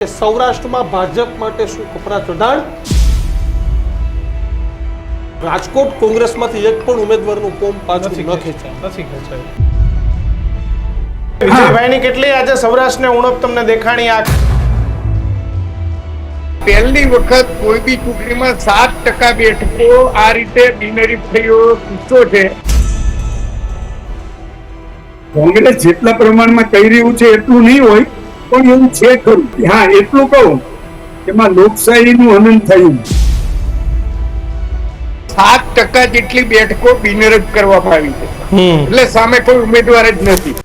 સૌરાષ્ટ્રમાં ભાજપ માટે શું કપરા ચઢાણ? રાજકોટ કોંગ્રેસમાંથી એક પણ ઉમેદવારનું ફોર્મ પાછું ન ખેંચાય. વિજયભાઈની કેટલી આજે સૌરાષ્ટ્રને ઉણપ તમને દેખાણી? આ પહેલી વખત કોઈ બી ચૂંટણીમાં 7% બેઠકો આ રીતે બિનહરીફ થયો કિસ્સો છે. કોંગ્રેસ જેટલા પ્રમાણમાં કહી રહ્યું છે એટલું નહીં હોય, પણ એવું છે ખરું. હા, એટલું કહું એમાં લોકશાહીનું હનન થયું. 7% જેટલી બેઠકો બિનહરીફ કરવામાં આવી છે, એટલે સામે કોઈ ઉમેદવાર જ નથી.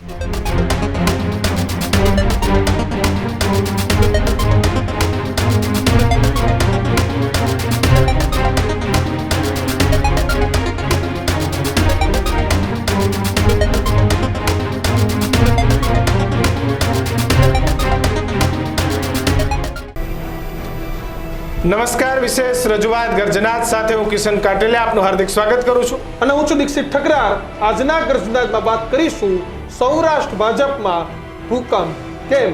નમસ્કાર, વિશેષ રજૂઆત ગર્જનાત સાથે હું કિશન કાટેલિયા આપનું હાર્દિક સ્વાગત કરું છું. અને હું છું દીક્ષિત ઠકરાર. આજના ગર્જનાતમાં વાત કરીશું સૌરાષ્ટ્ર ભાજપમાં ભૂકંપ કેમ?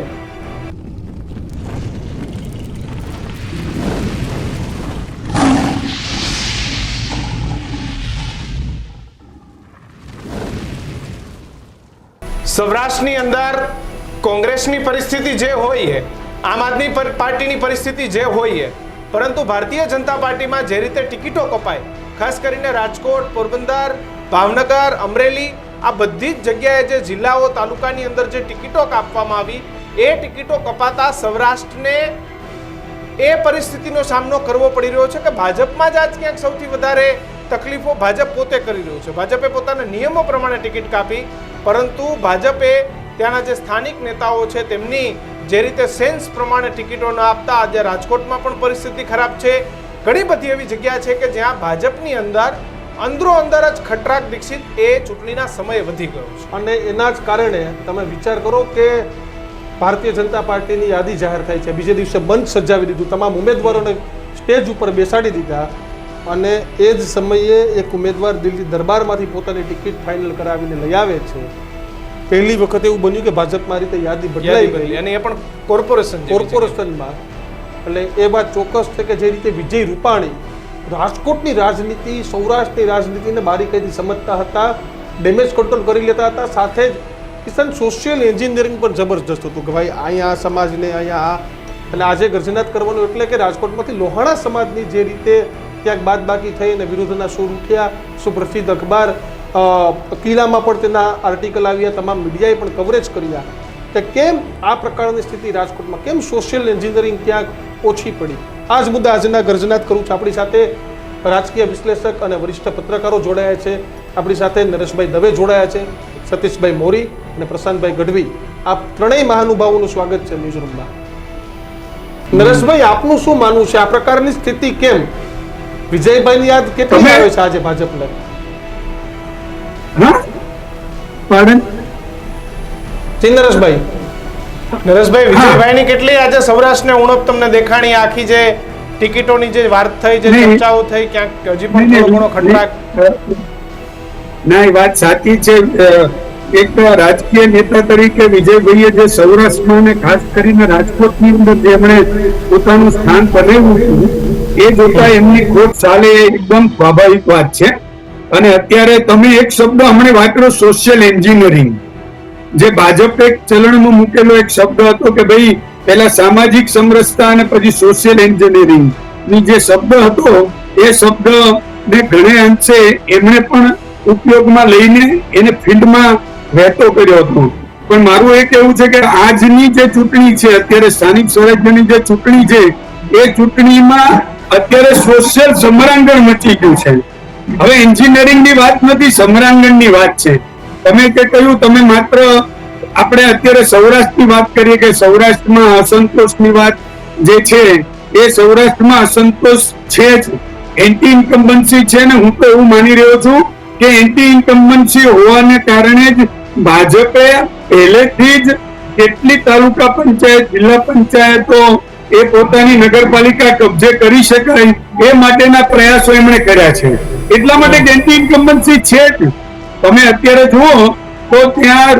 સૌરાષ્ટ્રની અંદર કોંગ્રેસની પરિસ્થિતિ જે હોય છે, આમ આદમી પાર્ટીની પરિસ્થિતિ જે હોય છે, પરંતુ ભારતીય જનતા પાર્ટીમાં જે રીતે ટિકિટો કપાય, ખાસ કરીને રાજકોટ, પોરબંદર, ભાવનગર, અમરેલી, આ બધી જ જગ્યાએ જે જિલ્લાઓ તાલુકાની અંદર જે ટિકિટો કાપવામાં આવી, એ ટિકિટો કપાતા સૌરાષ્ટ્રને એ પરિસ્થિતિનો સામનો કરવો પડી રહ્યો છે કે ભાજપમાં જ આજ ક્યાંક સૌથી વધારે તકલીફો ભાજપ પોતે કરી રહ્યું છે. ભાજપે પોતાના નિયમો પ્રમાણે ટિકિટ કાપી, પરંતુ ભાજપે ત્યાંના જે સ્થાનિક નેતાઓ છે તેમની જે રીતે સેન્સ પ્રમાણે ટિકિટો ન આપતા આજે રાજકોટમાં પણ પરિસ્થિતિ ખરાબ છે. ઘણી બધી એવી જગ્યા છે કે જ્યાં ભાજપની અંદર અંદરો અંદર જ ખટરાક દીક્ષિત એ ચૂંટણીના સમયે વધી ગયો છે. અને એના જ કારણે તમે વિચાર કરો કે ભારતીય જનતા પાર્ટીની યાદી જાહેર થઈ છે, બીજે દિવસે બંધ સજાવી દીધું, તમામ ઉમેદવારોને સ્ટેજ ઉપર બેસાડી દીધા, અને એ જ સમયે એક ઉમેદવાર દિલ્હી દરબારમાંથી પોતાની ટિકિટ ફાઇનલ કરાવીને લઈ આવે છે. પહેલી વખત એવું બન્યું કે ભાજપમાં રીતે યાદી બદલાઈ ગઈ, અને એ પણ કોર્પોરેશનમાં. એટલે એ વાત ચોક્કસ છે કે જે રીતે વિજય રૂપાણી રાજકોટની રાજનીતિ, સૌરાષ્ટ્રની રાજનીતિને બારીકાઈથી સમજતા હતા, ડેમેજ કંટ્રોલ કરી લેતા હતા, સાથે જ કિશન સોશિયલ એન્જિનિયરિંગ પણ જબરજસ્ત હતું કે ભાઈ અહીંયા આ સમાજને અહીંયા આ. એટલે આજે ગર્જનાત કરવાનું એટલે કે રાજકોટમાંથી લોહાણા સમાજની જે રીતે ક્યાંક બાદબાકી થઈ અને વિરુદ્ધના સૂર ઉઠ્યા, સુપ્રસિદ્ધ અખબાર કિલ્લામાં પણ તેના આર્ટિકલ આવ્યા, તમામ મીડિયાએ પણ કવરેજ કર્યા કે કેમ આ પ્રકારની સ્થિતિ રાજકોટમાં, કેમ સોશિયલ એન્જિનિયરિંગ ક્યાંક ઓછી પડી. આ જ મુદ્દા આજના ગર્જનાત કરું છું. આપણી સાથે રાજકીય વિશ્લેષક અને વરિષ્ઠ પત્રકારો જોડાયા છે. આપણી સાથે નરેશભાઈ દવે જોડાયા છે, સતીશભાઈ મોરી અને પ્રશાંતભાઈ ગઢવી. આ ત્રણેય મહાનુભાવોનું સ્વાગત છે ન્યૂઝરૂમમાં. નરેશભાઈ, આપનું શું માનવું છે? આ પ્રકારની સ્થિતિ કેમ? વિજયભાઈની યાદ કેટલી આવે છે આજે ભાજપને? નરેશભાઈ, વિજયભાઈની કેટલી આજે સૌરાષ્ટ્રને ઉણપ તમને દેખાણી? આખી જે ટિકિટોની જે વાત થઈ, જે ચર્ચાઓ થઈ, ક્યાંક હજી પણ થોડો ઘણો ખટરાક? ના, એ વાત સાચી છે. એક રાજકીય નેતા તરીકે વિજયભાઈએ જે સૌરાષ્ટ્રમાં અને ખાસ કરીને રાજકોટની અંદર જેમણે પોતાનું સ્થાન બનાવ્યું એ જોતા એમની ખોટ ચાલે એકદમ સ્વાભાવિક વાત છે. અને અત્યારે તમે એક શબ્દ હમણાં વાપર્યો, સોશિયલ એન્જિનિયરિંગ, જે ભાજપે ચલણમાં મૂકેલો એક શબ્દ હતો કે ભાઈ પહેલા સામાજિક સમરસતા અને પછી સોશિયલ એન્જિનિયરિંગ ની જે શબ્દ હતો, એ શબ્દ ને ઘણે અંશે એમણે પણ ઉપયોગમાં લઈને એને ફિલ્ડમાં વહેતો કર્યો હતો. પણ મારું એ કહેવું છે કે આજની જે ચૂંટણી છે, અત્યારે સ્થાનિક સ્વરાજ્યની જે ચૂંટણી છે, એ ચૂંટણીમાં અત્યારે સોશિયલ સમરાંગણ મચી ગયું છે. હવે એન્જિનિયરિંગ ની વાત નથી, સમરાંગણ ની વાત છે. તમે કે કહ્યું, તમે માત્ર આપણે અત્યારે સૌરાષ્ટ્રની વાત કરીએ કે સૌરાષ્ટ્રમાં અસંતોષની વાત જે છે, એ સૌરાષ્ટ્રમાં અસંતોષ છે જ, એન્ટી ઇન્કમ્બન્સી છે. ને હું તો એવું માની રહ્યો છું કે એન્ટી ઇન્કમ્બન્સી હોવાને કારણે જ ભાજપે પહેલેથી જ કેટલી તાલુકા પંચાયત, જિલ્લા પંચાયતો એ પોતાની નગરપાલિકા કબજે કરી શકાય એ માટેના પ્રયાસો એમણે કર્યા છે. એટલા માટે એન્ટી ઇન્કમ્બન્સી છે જ. તમે અત્યારે જુઓ તો ત્યાં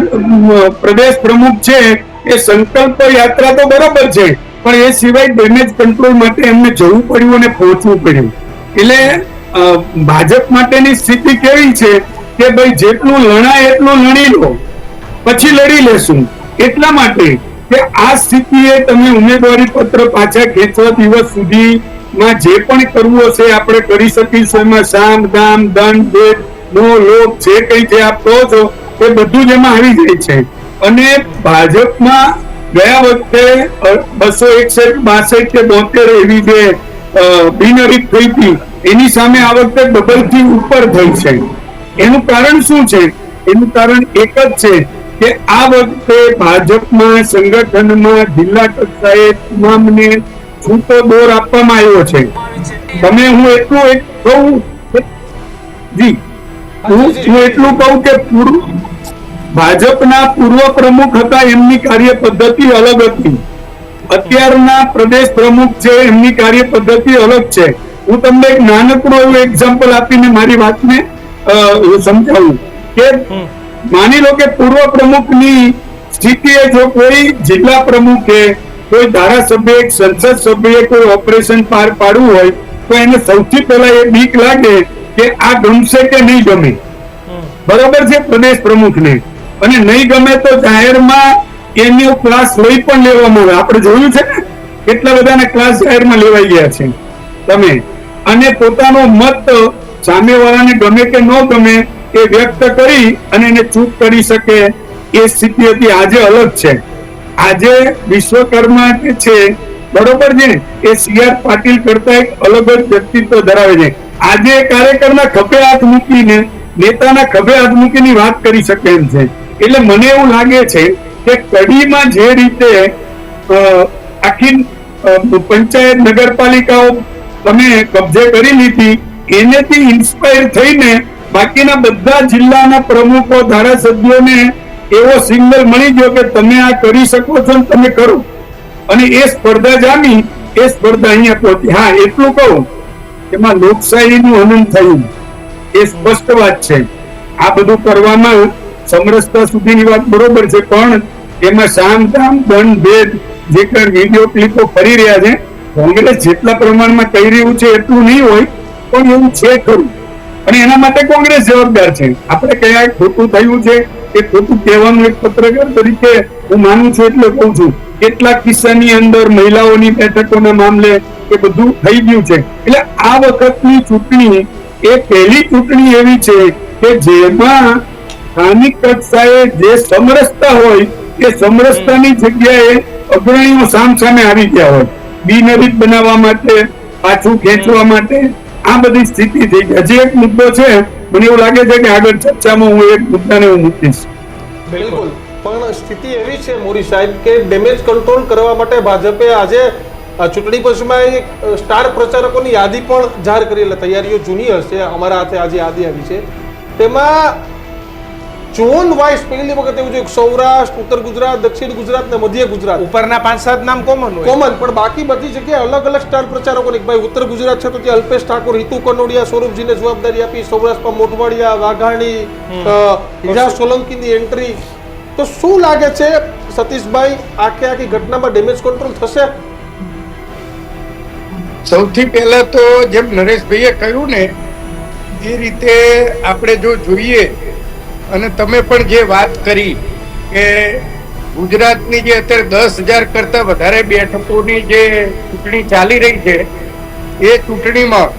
પ્રદેશ પ્રમુખ છે એ સંકલ્પ યાત્રા તો બરોબર છે, પણ એ સિવાય ડેમેજ કંટ્રોલ માટે એમને જવું પડ્યું અને પહોંચવું પડ્યું. એટલે ભાજપ માટેની સ્થિતિ કેવી છે કે ભાઈ જેટલું લણાય એટલું લણી લો, પછી લડી લેશું. એટલા માટે કે આ સ્થિતિએ તમે ઉમેદવારી પત્ર પાછા ખેંચવા દિવસ સુધીમાં જે પણ કરવું હશે આપણે કરી શકીશું. એમાં સામ દામ દંડ ભેદ નો લોક જે કઈ છે આપ કહો છો એ બધું જ એમાં આવી જાય છે. અને ભાજપમાં ગયા વખતે 261, 62 કે 72 એવી જે બિનહરીફ થઈ હતી એની સામે આ વખતે ડબલ થી ઉપર થઈ છે. એનું કારણ શું છે? એનું કારણ એક જ છે કે આ વખતે ભાજપમાં સંગઠનમાં જિલ્લા કક્ષાએ તમામને છૂટો દોર આપવામાં આવ્યો છે. તમે હું એટલું કહું જી હું એટલું કહું કે ભાજપના પૂર્વ પ્રમુખ હતા એમની કાર્ય પદ્ધતિ અલગ હતી, અત્યારના પ્રદેશ પ્રમુખ છે એમની કાર્ય પદ્ધતિ અલગ છે. હું તમને એક નાનકડું એવું એક્ઝામ્પલ આપીને મારી વાતને સમજાવું કે માની લો કે પૂર્વ પ્રમુખની સ્થિતિએ જો કોઈ જિલ્લા પ્રમુખે કોઈ ધારાસભ્ય સંસદ સભ્યએ કોઈ ઓપરેશન પાર પાડવું હોય તો એને સૌથી પહેલા એ બીક લાગે કે આ ગમશે કે નહીં ગમે. બરાબર છે પ્રદેશ પ્રમુખને, અને નહીં ગમે તો જાહેરમાં એનો ક્લાસ લઈ પણ લેવામાં આવે. આપણે જોયું છે ને કેટલા બધાના ક્લાસ જાહેરમાં લેવાઈ ગયા છે તમે, અને પોતાનો મત સામેવાળાને ગમે કે ન ગમે એ વ્યક્ત કરી અને એને ચૂપ કરી શકે એ સ્થિતિ હતી. આજે અલગ છે. આજે વિશ્વકર્મા કે છે બરોબર છે એ CR પાટીલ કરતા એક અલગ જ વ્યક્તિત્વ ધરાવે છે. આજે કાર્યકરના ખભે હાથ મૂકીને નેતાના ખભે હાથ મૂકીની વાત કરી શકે એમ છે. એટલે મને એવું લાગે છે કે કડીમાં જે રીતે આખી પંચાયત નગરપાલિકાઓ તમે કબજે કરી લીધી એનેથી ઇન્સ્પાયર થઈને બાકીના બધા જિલ્લાના પ્રમુખો ધારાસભ્યોને એવો સિગ્નલ મળી ગયો કે તમે આ કરી શકો છો ને તમે કરો, અને એ સ્પર્ધા જામી, એ સ્પર્ધા અહીંયા પહોંચી. હા એટલું કહું એમાં લોકશાહીનું હનન થયું એ સ્પષ્ટ વાત છે. આ બધું કરવામાં સમરસતા સુધીની વાત બરોબર છે, પણ એમાં સામ દામ દંડ ભેદ જે કઈ વિડીયો ક્લિપો ફરી રહ્યા છે કોંગ્રેસ જેટલા પ્રમાણમાં કહી રહ્યું છે એટલું નહીં હોય પણ એવું છે ખરું, અને એના માટે કોંગ્રેસ જવાબદાર છે. આપણે કયા ખોટું થયું છે એ ખોટું કહેવાનું એક પત્રકાર તરીકે હું માનું છું એટલે કહું છું. કેટલાક કિસ્સાની અંદર મહિલાઓની બેઠકોના મામલે એ બધું થઈ ગયું છે. એટલે આ વખતની ચૂંટણી એ પહેલી ચૂંટણી એવી છે કે જેમાં સ્થાનિક કક્ષાએ જે સમરસતા હોય એ સમરસતાની જગ્યાએ અગ્રણીઓ સામસામે આવી ગયા હોય, બિનહરીફ બનાવવા માટે, પાછું ખેંચવા માટે આ બધી સ્થિતિ થઈ ગઈ. હજી એક મુદ્દો છે, મને એવું લાગે છે કે આગળ ચર્ચામાં હું એક મુદ્દાને હું મૂકીશ. બિલકુલ, પણ સ્થિતિ એવી છે મોરી સાહેબ કે ડેમેજ કંટ્રોલ કરવા માટે ભાજપે આજે ચૂંટણી પંચમાં એક સ્ટાર પ્રચારકોની યાદી પણ જાહેર કરી. એટલે તૈયારીઓ જૂની હશે, અમારા હાથે આજે યાદી આવી છે. તેમાં ઝોન વાઇઝ પહેલી વખત એવું છે સૌરાષ્ટ્ર, ઉત્તર ગુજરાત, દક્ષિણ ગુજરાત ને મધ્ય ગુજરાત ઉપરના 5-7 નામ કોમન હોય, કોમન, પણ બાકી બધી જગ્યાએ અલગ અલગ સ્ટાર પ્રચારકોની. ભાઈ ઉત્તર ગુજરાત છે તો ત્યાં અલ્પેશ ઠાકોર, હિતુ કનોડિયા, સ્વરૂપજીને જવાબદારી આપી. સૌરાષ્ટ્રમાં મોઢવાડિયા, વાઘાણી, હીરા સોલંકીની એન્ટ્રી. તો શું લાગે છે સતીશભાઈ, આખી ઘટનામાં ડેમેજ કંટ્રોલ થશે? સૌથી પહેલા તો જેમ નરેશભાઈએ કહ્યું ને એ રીતે આપણે જો જોઈએ, અને તમે પણ જે વાત કરી કે ગુજરાતની જે અત્યારે 10,000 કરતા વધારે બેઠકોની જે ચૂંટણી ચાલી રહી છે એ ચૂંટણીમાં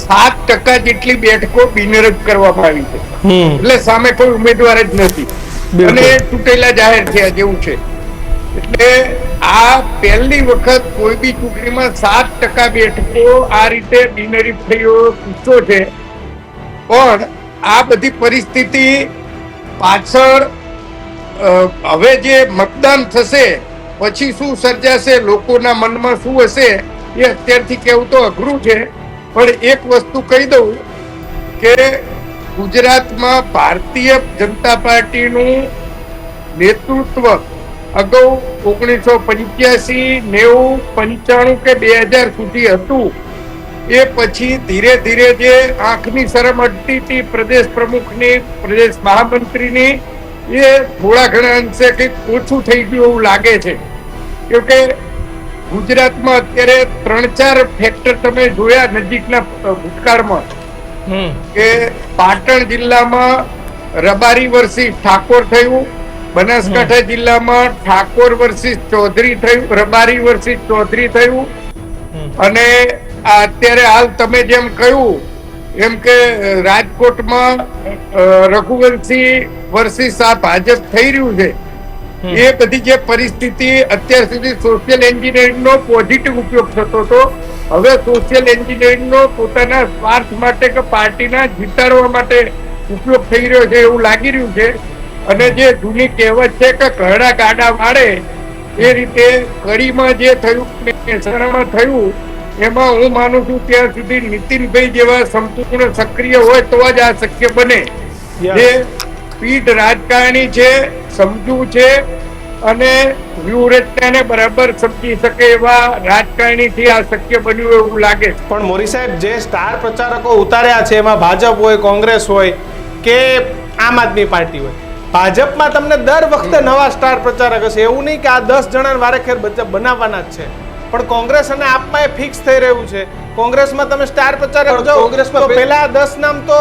7% જેટલી બેઠકો બિનહરીફ કરવામાં આવી છે. એટલે સામે કોઈ ઉમેદવાર જ નથી અને ચૂંટેલા જાહેર થયા જેવું છે. એટલે આ પહેલી વખત કોઈ બી ચૂંટણીમાં 7% બેઠકો આ રીતે બિનહરીફ થયો કિસ્સો છે. પણ આ બધી પરિસ્થિતિ પાછળ હવે જે મતદાન થશે પછી શું સર્જાશે, લોકોના મનમાં શું હશે એ અત્યારથી કહેવું તો અઘરું છે. પણ એક વસ્તુ કહી દઉં કે ગુજરાતમાં ભારતીય જનતા પાર્ટીનું નેતૃત્વ અગાઉ 1985, 90, 95 કે 2000 સુધી હતું. એ પછી ધીરે ધીરે જે આંખની શરમ અટતી હતી પ્રદેશ પ્રમુખની, પ્રદેશ મહામંત્રીની, એ થોડા ઘણા અંશે કંઈક ઓછું થઈ ગયું એવું લાગે છે. કેમકે ગુજરાતમાં અત્યારે 3-4 ફેક્ટર તમે જોયા નજીકના ભૂતકાળમાં કે પાટણ જિલ્લામાં રબારી વર્સિસ ઠાકોર થયું, બનાસકાંઠા જિલ્લામાં ઠાકોર વર્સિસ ચૌધરી થયું, રબારી વર્સિસ ચૌધરી થયું, અને અત્યારે હાલ તમે જેમ કહ્યું એમ કે રાજકોટમાં રઘુવંશી વર્સિસ આ ભાજપ થઈ રહ્યું છે. એ બધી જે પરિસ્થિતિ અત્યાર સુધી સોશિયલ એન્જિનિયરિંગનો પોઝિટિવ ઉપયોગ થતો હતો, હવે સોશિયલ એન્જિનિયરિંગનો પોતાના સ્વાર્થ માટે કે પાર્ટીના જીતાડવા માટે ઉપયોગ થઈ રહ્યો છે એવું લાગી રહ્યું છે. અને જે જૂની કહેવત છે કે ઘરડા ગાડા વાળે, એ રીતે કડીમાં જે થયું મહેસાણામાં થયું, એમાં હું માનું છું ત્યાં સુધી નીતિનભાઈ જેવા સંપૂર્ણ સક્રિય હોય તો જ આ શક્ય બને. જે પીઢ રાજકારણી છે, સમજુ છે અને વ્યૂહરચનાને બરાબર સમજી શકે એવા રાજકારણીથી આ શક્ય બન્યું એવું લાગે છે. પણ મોરી સાહેબ, જે સ્ટાર પ્રચારકો ઉતાર્યા છે એમાં ભાજપ હોય, કોંગ્રેસ હોય કે આમ આદમી પાર્ટી હોય, ભાજપમાં તમને દર વખતે નવા સ્ટાર પ્રચારક હશે. એવું નહીં કે આ 10 જણા વારેખેર બનાવવાના જ છે, પણ કોંગ્રેસ અને આપમાં એ ફિક્સ થઈ રહ્યું છે. કોંગ્રેસમાં તમે સ્ટાર પ્રચારક જો કોંગ્રેસમાં પેલા 10 નામ તો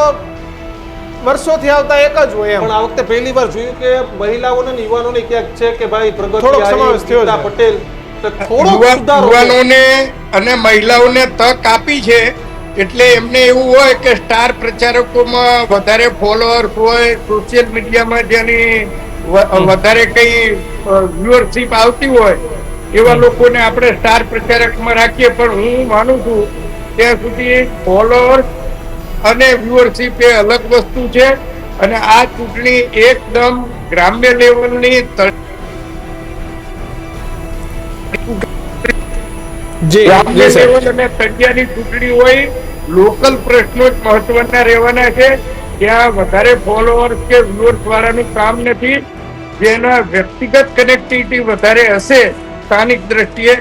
વર્ષોથી આવતા એક જ હોય એમ. પણ આ વખતે પહેલી વાર જોયું કે મહિલાઓને અને યુવાનોને ક્યાંક છે કે ભાઈ પ્રગતિ થોડોક સમાવેશ થયો છે. પટેલ થોડો સુધારો યુવાનોને અને મહિલાઓને તક આપી છે, એટલે એમને એવું હોય કે સ્ટાર પ્રચારકોમાં વધારે ફોલોઅર્સ હોય, સોશિયલ મીડિયામાં જેની વધારે કઈ વ્યુઅરશિપ આવતી હોય એવા લોકોને આપણે સ્ટાર પ્રચારકમાં રાખીએ. પણ હું માનું છું ત્યાં સુધી ફોલોઅર્સ અને વ્યુઅરશિપ એ અલગ વસ્તુ છે, અને આ ચૂંટણી એકદમ ગ્રામ્ય લેવલની ગ્રામ્ય લેવલ અને તળિયાની ચૂંટણી હોય. લોકલ પ્રશ્નો જ મહત્વના રહેવાના છે. ત્યાં વધારે ફોલોઅર્સ કે વ્યુઅર્સ વાળાનું કામ નથી. જેના વ્યક્તિગત કનેક્ટિવિટી વધારે હશે સ્થાનિક દ્રષ્ટિએ,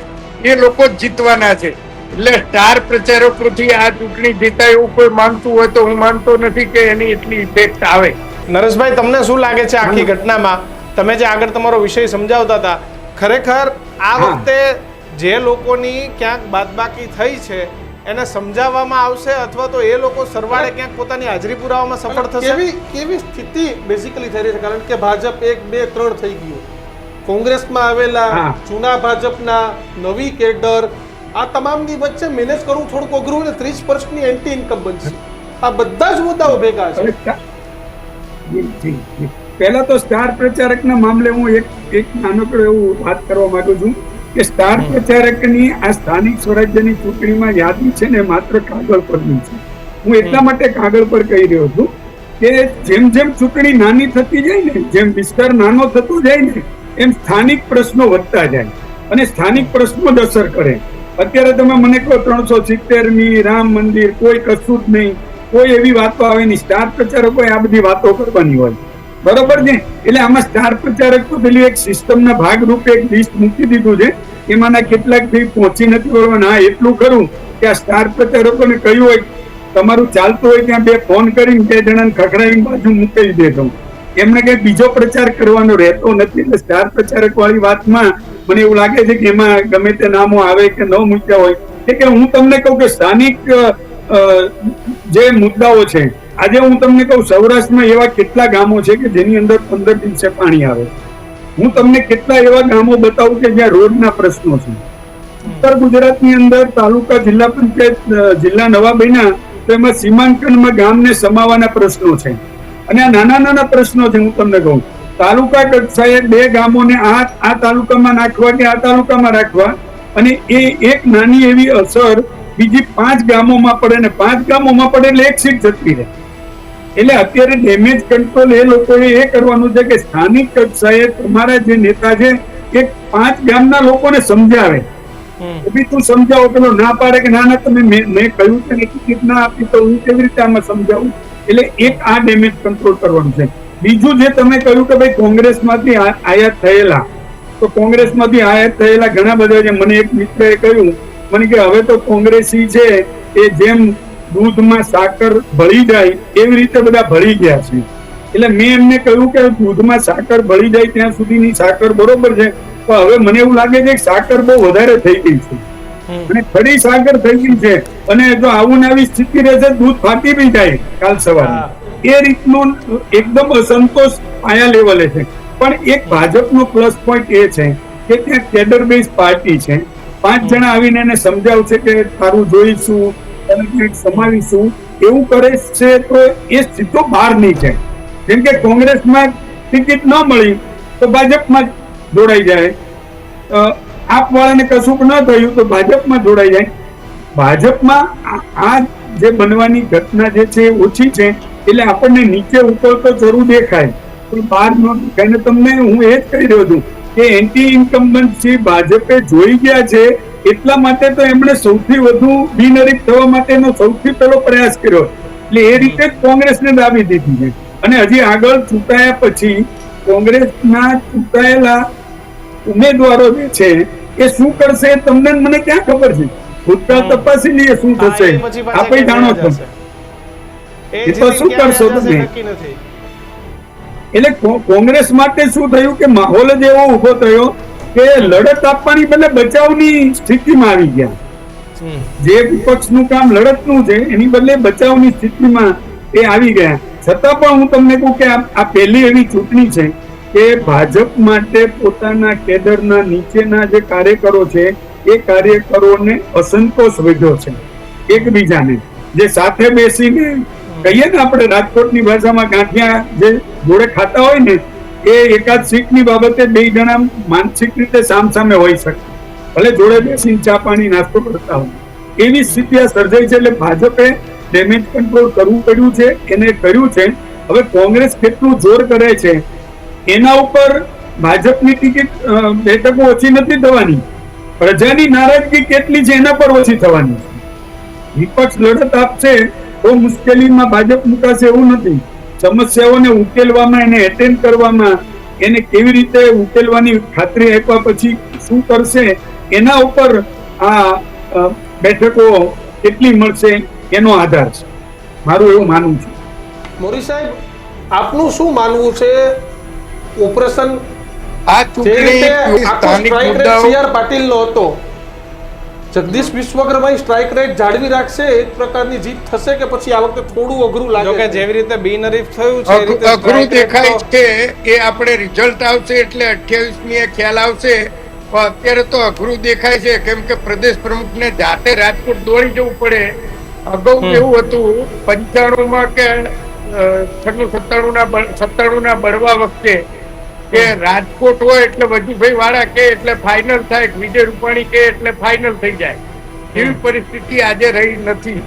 એ લોકો જ જીતવાના છે. એટલે સ્ટાર પ્રચારકોથી આ ચૂંટણી જીતાય એવું કોઈ માનતું હોય તો હું માનતો નથી કે એની એટલી ઇફેક્ટ આવે. નરેશભાઈ, તમને શું લાગે છે આખી ઘટનામાં? તમે જે આગળ તમારો વિષય સમજાવતા હતા, ખરેખર આ વખતે જે લોકોની ક્યાંક બાદબાકી થઈ છે એને સમજાવવામાં આવશે, અથવા તો એ લોકો સરવાળે ક્યાંક પોતાની હાજરી પુરાવામાં સફળ થશે? કેવી સ્થિતિ બેઝિકલી થઈ રહી છે? કારણ કે ભાજપ 1, 2, 3 થઈ ગયું, કોંગ્રેસમાં આવેલા જૂના ભાજપના નવી કેડર, આ તમામની વચ્ચે મેનેજ કરવું થોડુંક અઘરું અને 30% એન્ટી ઇન્કમ બનશે. આ બધા જ મુદ્દાઓ ભેગા છે. પહેલા તો સ્ટાર પ્રચારકના મામલે હું એક નાનકડો એવું વાત કરવા માંગુ છું કે સ્ટાર પ્રચારકની આ સ્થાનિક સ્વરાજ્યની ચૂંટણીમાં યાદી છે ને માત્ર કાગળ પરની છે. હું એટલા માટે કાગળ પર કહી રહ્યો છું કે જેમ જેમ ચૂંટણી નાની થતી જાય ને, જેમ વિસ્તાર નાનો થતો જાય ને, એમ સ્થાનિક પ્રશ્નો વધતા જાય અને સ્થાનિક પ્રશ્નો જ અસર કરે. અત્યારે તમે મને કહો 370ની રામ મંદિર, કોઈ કશું જ નહીં, કોઈ એવી વાતો આવે નહીં. સ્ટાર પ્રચારકો આ બધી વાતો કરવાની હોય, બરોબર છે? એટલે આમાં સ્ટાર પ્રચારક તો પેલી એક સિસ્ટમના ભાગરૂપે એક લિસ્ટ મૂકી દીધું છે, એમાંના કેટલાક પહોંચી નથી વળવાના. હા, એટલું ખરું કે આ સ્ટાર પ્રચારકોને કહ્યું હોય તમારું ચાલતું હોય ત્યાં 2 ફોન કરીને 2 જણાને ખખડાવીને બાજુ મૂકી દેજો. એમને કઈ બીજો પ્રચાર કરવાનો રહેતો નથી. એટલે સ્ટાર પ્રચારક વાળી વાતમાં મને એવું લાગે છે કે એમાં ગમે તે નામો આવે કે ન મૂક્યા હોય. કે હું તમને કહું કે સ્થાનિક જે મુદ્દાઓ છે, આજે હું તમને કહું સૌરાષ્ટ્રમાં એવા કેટલા ગામો છે કે જેની અંદર 15 દિવસે પાણી આવે. હું તમને કેટલા એવા ગામો બતાવું કે જ્યાં રોડના પ્રશ્નો છે. ઉત્તર ગુજરાતની અંદર તાલુકા જિલ્લા પંચાયત જિલ્લા નવા બન્યા તો એમાં સીમાંકનમાં ગામને સમાવવાના પ્રશ્નો છે. અને આ નાના નાના પ્રશ્નો છે. હું તમને કહું તાલુકા કક્ષાએ 2 ગામોને આ તાલુકામાં નાખવા કે આ તાલુકામાં રાખવા, અને એ એક નાની એવી અસર બીજી 5 ગામોમાં પડે ને 5 ગામોમાં પડે એટલે એક સીટ જતી રહે. એટલે અત્યારે ડેમેજ કંટ્રોલ એ લોકોએ એ કરવાનું છે કે સ્થાનિક કક્ષાએ તમારા જે નેતા છે એ 5 ગામના લોકોને સમજાવે. તું સમજાવો, પેલો ના પાડે કે ના તમે મેં કહ્યું છે ને ટિકિટ ના આપી તો હું કેવી રીતે આમાં સમજાવું. એટલે એક આ ડેમેજ કંટ્રોલ કરવાનું છે. બીજું જે તમે કહ્યું કે ભાઈ કોંગ્રેસમાંથી આયાત થયેલા, તો કોંગ્રેસમાંથી આયાત થયેલા ઘણા બધા છે. મને એક મિત્રએ કહ્યું મને કે હવે તો કોંગ્રેસી છે એ જેમ દૂધમાં સાકર ભળી જાય એવી રીતે બધા ભળી ગયા છે. એટલે મેં એમને કહ્યું કે દૂધમાં સાકર ભળી જાય ત્યાં સુધીની સાકર બરોબર છે, પણ હવે મને એવું લાગે છે કે સાકર બહુ વધારે થઈ ગઈ છે અને ખરી સાકર થઈ ગઈ છે, અને જો આવું ને આવી સ્થિતિ રહેશે દૂધ ફાટી બી જાય કાલ સવારે. એ રીતનો એકદમ અસંતોષ પાયા લેવલે છે. પણ એક ભાજપનો પ્લસ પોઈન્ટ એ છે કે ત્યાં કેડર બેઝ પાર્ટી છે. 5 જણા આવીને એને સમજાવશે કે તારું જોઈશું અને કંઈક સમાવીશું એવું કરે છે તો એ સીધો બહાર નહીં છે. જેમ કે કોંગ્રેસમાં ટિકિટ ન મળી તો ભાજપમાં જોડાઈ જાય, આપ વાળાને કશું ન થયું તો ભાજપમાં જોડાઈ જાય. ભાજપમાં આ જે બનવાની ઘટના જે છે ઓછી છે, એટલે આપણને નીચે ઉપર તો જરૂર દેખાય પણ બહાર ન દેખાય. ને તમને હું એ જ કહી રહ્યો છું કે એન્ટી ઇન્કમ્બન્સી ભાજપે જોઈ ગયા છે, એટલા માટે તો એમણે સૌથી વધુ બિનહરીફ થવા માટેનો સૌથી પહેલો પ્રયાસ કર્યો. એટલે એ રીતે જ કોંગ્રેસને દાબી દીધી છે. અને હજી આગળ ચૂંટાયા પછી કોંગ્રેસના ચૂંટાયેલા ઉમેદવારો જે છે એ શું કરશે તમને મને ક્યાં ખબર છે? ભૂતકાળ તપાસી લઈએ શું થશે, આપણે જાણો છો. એ તો શું કરશો તમે? એટલે કોંગ્રેસ માટે શું થયું કે માહોલ જ એવો ઉભો થયો કે લડત આપવાની બદલે બચાવની સ્થિતિમાં આવી ગયા. જે વિપક્ષનું કામ લડતનું છે એની બદલે બચાવની સ્થિતિમાં એ આવી ગયા. છતાં પણ હું તમને કહું કે આ પહેલી એવી ચૂંટણી છે કે ભાજપ માટે પોતાના કેડરના નીચેના જે કાર્યકરો છે એ કાર્યકરોને અસંતોષ વધ્યો છે એકબીજાને. જે સાથે બેસીને કહીએ ને આપણે રાજકોટની ભાષામાં ગાંઠિયા જે જોડે ખાતા હોય ને, એ એકાદ સીટની બાબતે 2 જણા માનસિક રીતે સામસામે હોઈ શકે, ભલે જોડે બેસીને ચા પાણી નાસ્તો કરતા હોય. એવી સ્થિતિ આ સર્જાઈ છે. એટલે ભાજપે ડેમેજ કંટ્રોલ કરવું પડ્યું છે, એને કર્યું છે. હવે કોંગ્રેસ કેટલું જોર કરે છે એના ઉપર ભાજપની ટિકિટ બેઠકો ઓછી નથી થવાની, પ્રજાની નારાજગી કેટલી છે એના પર ઓછી થવાની. વિપક્ષ લડત આપશે તો મુશ્કેલીમાં ભાજપ મુકાશે એવું નથી. સમસ્યાઓને ઉકેલવામાં, એને એટેન્ડ કરવામાં, એને કેવી રીતે ઉકેલવાની ખાતરી આપ્યા પછી શું કરશે એના ઉપર આ બેઠકો કેટલી મળશે એનો આધાર છે, મારું એવું માનવું છે. મોરી સાહેબ, આપનું શું માનવું છે? ઓપરેશન આ ચૂંટણી સ્થાનિક મુદ્દાઓ CR પાટીલનો હતો, જગદીશ વિશ્વકર્માની સ્ટ્રાઇક રેટ જાળવી રાખશે એક પ્રકારની જીત થશે કે પછી આ વખતે થોડું અઘરું લાગે? કે જેવી રીતે બિનહરીફ થયું છે એ રીતે અઘરું દેખાય છે. એ આપણે રિઝલ્ટ આવશે એટલે 28મી ખ્યાલ આવશે. પણ અત્યારે તો અઘરું દેખાય છે, કેમ કે પ્રદેશ પ્રમુખને જાતે રાજકોટ દોડી જવું પડે. અગાઉ એવું હતું 95માં કે 97 ના બળવા વખતે કે રાજકોટ હોય એટલે વજુભાઈ વાળા કે એટલે ફાઇનલ થાય, વિજય રૂપાણી કે એટલે ફાઇનલ થઈ જાય. એવી પરિસ્થિતિ આજે રહી નથી.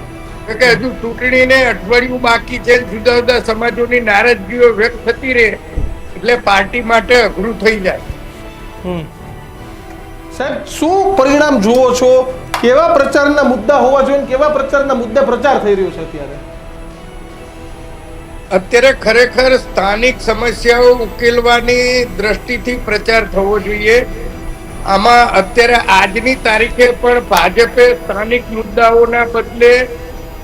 કે હજુ ચૂંટણીને અઠવાડિયું બાકી છે, જુદા જુદા સમાજોની નારાજગીઓ વ્યક્ત થતી રહે એટલે પાર્ટી માટે અઘરું થઈ જાય. સાહેબ, શું પરિણામ જુઓ છો? કેવા પ્રચારના મુદ્દા હોવા જોઈએ, કેવા પ્રચારના મુદ્દે પ્રચાર થઈ રહ્યો છે અત્યારે? અત્યારે ખરેખર સ્થાનિક સમસ્યાઓ ઉકેલવાની દ્રષ્ટિથી પ્રચાર થવો જોઈએ. આમાં અત્યારે આજની તારીખે પણ ભાજપે સ્થાનિક મુદ્દાઓના બદલે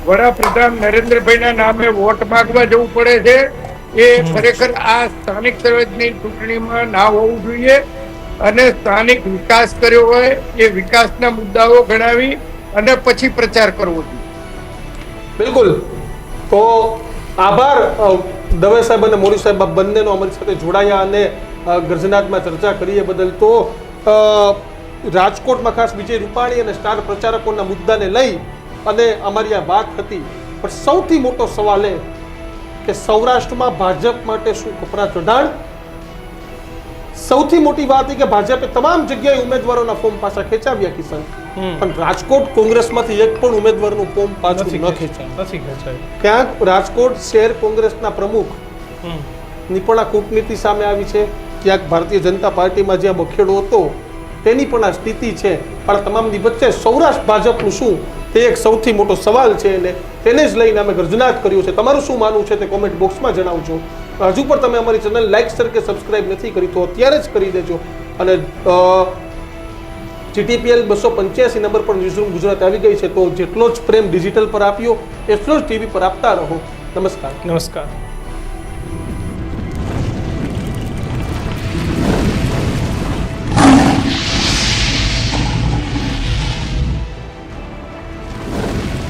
વડાપ્રધાન નરેન્દ્રભાઈના નામે વોટ માંગવા જવું પડે છે. એ ખરેખર આ સ્થાનિક સ્વરાજની ચૂંટણીમાં ના હોવું જોઈએ. અને સ્થાનિક વિકાસ કર્યો હોય એ વિકાસના મુદ્દાઓ ગણાવી અને પછી પ્રચાર કરવો જોઈએ. બિલકુલ. તો આભાર દવે સાહેબ અને મોરી સાહેબ બંનેનો અમારી સાથે જોડાયા અને ગર્જનાત્મક ચર્ચા કરીએ બદલ. તો રાજકોટમાં ખાસ વિજય રૂપાણી અને સ્ટાર પ્રચારકોના મુદ્દાને લઈ અને અમારી આ વાત હતી. પણ સૌથી મોટો સવાલ એ કે સૌરાષ્ટ્રમાં ભાજપ માટે શું કપરા ચઢાણ? સૌથી મોટી વાત એ કે ભાજપે તમામ જગ્યાએ ઉમેદવારોના ફોર્મ પાછા ખેંચાવ્યા કિશન, પણ રાજકોટ કોંગ્રેસમાંથી એક પણ ઉમેદવારનું ફોર્મ પાછું ન ખેંચાય. ક્યાંક રાજકોટ શહેર કોંગ્રેસના પ્રમુખ ની પણ આ કૂટનીતિ સામે આવી છે, ક્યાંક ભારતીય જનતા પાર્ટીમાં જ્યાં બખેડો હતો તેની પણ આ સ્થિતિ છે. પણ તમામની વચ્ચે સૌરાષ્ટ્ર ભાજપનું શું તે એક સૌથી મોટો સવાલ છે અને તેને જ લઈને અમે ગર્જનાત કર્યું છે. તમારું શું માનવું છે તે કોમેન્ટ બોક્સમાં જણાવજો. હજુ પણ તમે અમારી ચેનલ લાઈક શેર કે સબસ્ક્રાઇબ નથી કરી તો અત્યારે જ કરી દેજો. અને GTPL 285 નંબર પર ન્યૂઝરૂમ ગુજરાત આવી ગઈ છે, તો જેટલો જ પ્રેમ ડિજિટલ પર આપ્યો એટલો જ ટીવી પર આપતા રહો. નમસ્કાર. નમસ્કાર.